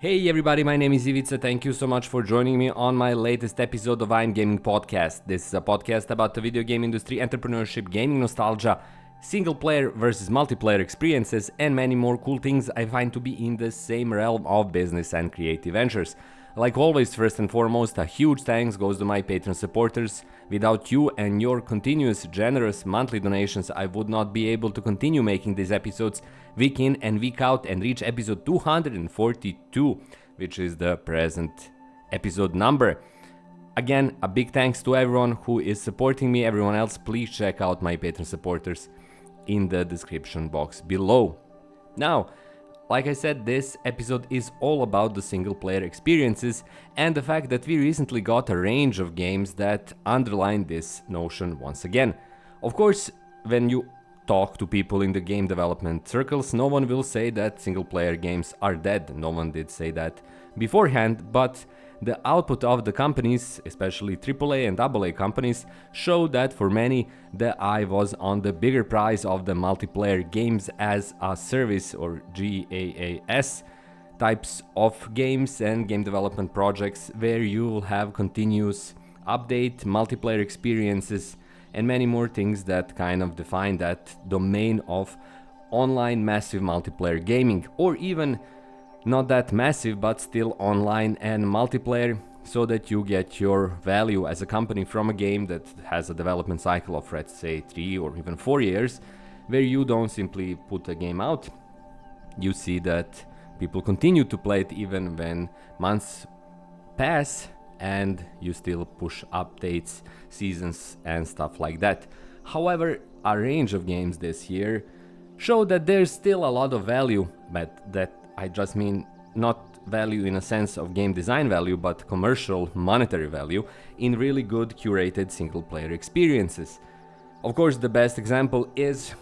Hey everybody, my name is Ivica. Thank you so much for joining me on my latest episode of I'm Gaming Podcast. This is a podcast about the video game industry, entrepreneurship, gaming nostalgia, single player versus multiplayer experiences, and many more cool things I find to be in the same realm of business and creative ventures. Like always, first and foremost, a huge thanks goes to my Patreon supporters. Without you and your continuous generous monthly donations, I would not be able to continue making these episodes week in and week out and reach episode 242, which is the present episode number. Again, a big thanks to everyone who is supporting me. Everyone else, please check out my Patreon supporters in the description box below. Now, like I said, this episode is all about the single player experiences and the fact that we recently got a range of games that underline this notion once again. Of course, when you talk to people in the game development circles, no one will say that single player games are dead. No one did say that beforehand, but the output of the companies, especially AAA and AA companies, show that for many the eye was on the bigger prize of the multiplayer games as a service, or GAAS types of games and game development projects where you will have continuous update, multiplayer experiences, and many more things that kind of define that domain of online massive multiplayer gaming, or even not that massive but still online and multiplayer, so that you get your value as a company from a game that has a development cycle of, let's say, 3 or even 4 years, where you don't simply put a game out. You see that people continue to play it even when months pass and you still push updates, seasons and stuff like that. However, a range of games this year show that there's still a lot of value, but that I just mean not value in a sense of game design value, but commercial monetary value in really good curated single player experiences. Of course, the best example is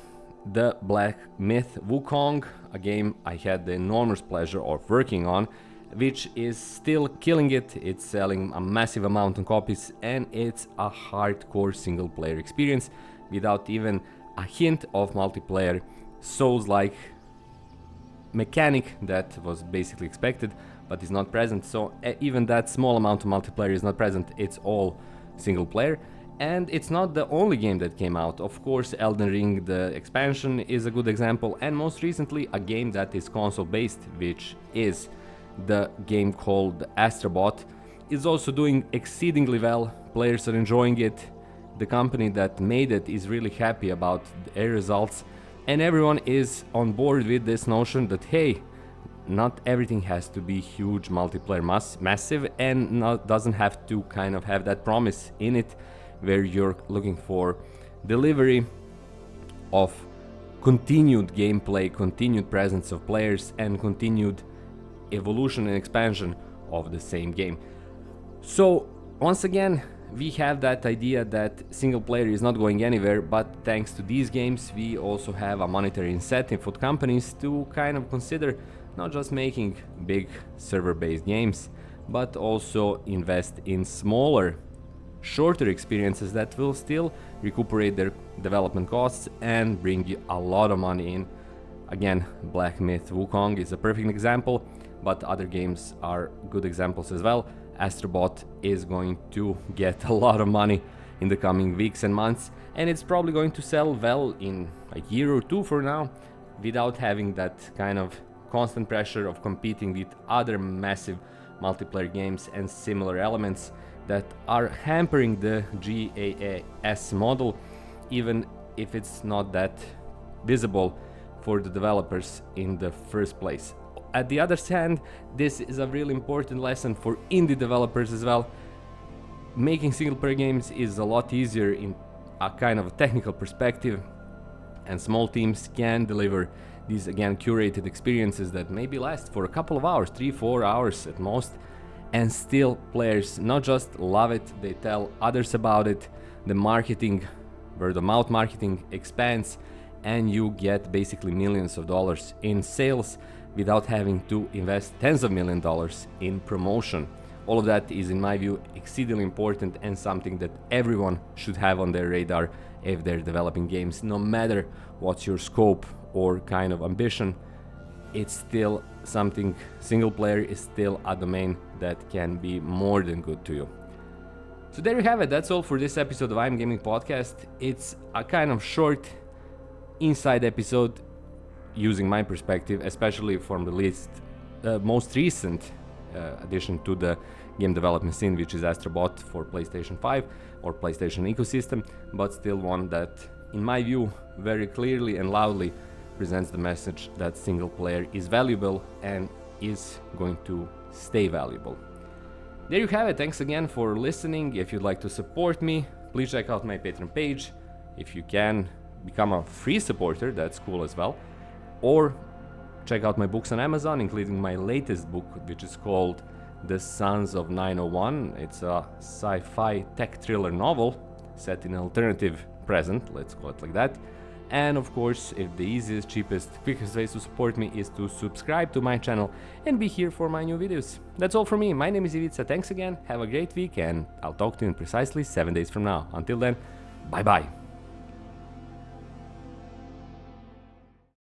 the Black Myth Wukong, a game I had the enormous pleasure of working on, which is still killing it. It's selling a massive amount of copies and it's a hardcore single player experience without even a hint of multiplayer Souls-like mechanic that was basically expected but is not present. So even that small amount of multiplayer is not present. It's all single player, and it's not the only game that came out. Of course, Elden Ring, the expansion, is a good example, and most recently a game that is console based, which is the game called Astrobot, is also doing exceedingly well. Players are enjoying it. The company that made it is really happy about their results. And everyone is on board with this notion that, hey, not everything has to be huge multiplayer massive, and doesn't have to kind of have that promise in it where you're looking for delivery of continued gameplay, continued presence of players, and continued evolution and expansion of the same game. So once again, we have that idea that single player is not going anywhere, but thanks to these games we also have a monetary incentive for companies to kind of consider not just making big server-based games, but also invest in smaller, shorter experiences that will still recuperate their development costs and bring you a lot of money in. Again, Black Myth Wukong is a perfect example, but other games are good examples as well. Astrobot is going to get a lot of money in the coming weeks and months, and it's probably going to sell well in a year or two for now, without having that kind of constant pressure of competing with other massive multiplayer games and similar elements that are hampering the GAAS model, even if it's not that visible for the developers in the first place. At the other hand, this is a really important lesson for indie developers as well. Making single player games is a lot easier in a kind of a technical perspective, and small teams can deliver these, again, curated experiences that maybe last for a couple of hours, 3-4 hours at most, and still players not just love it, they tell others about it, the marketing, word of mouth marketing expands, and you get basically millions of dollars in sales without having to invest tens of millions of dollars in promotion. All of that is, in my view, exceedingly important and something that everyone should have on their radar if they're developing games. No matter what's your scope or kind of ambition, it's still something single player is still a domain that can be more than good to you. So there you have it. That's all for this episode of I'm Gaming Podcast. It's a kind of short inside episode using my perspective, especially from the most recent addition to the game development scene, which is Astrobot for PlayStation 5 or PlayStation ecosystem, but still one that, in my view, very clearly and loudly presents the message that single player is valuable and is going to stay valuable. There you have it. Thanks again for listening. If you'd like to support me, please check out my Patreon page. If you can, become a free supporter, that's cool as well. Or check out my books on Amazon, including my latest book, which is called The Sons of 901. It's a sci-fi tech thriller novel set in an alternative present, let's call it like that. And of course, if the easiest, cheapest, quickest way to support me is to subscribe to my channel and be here for my new videos. That's all from me. My name is Ivica. Thanks again. Have a great week, and I'll talk to you in precisely 7 days from now. Until then, bye bye.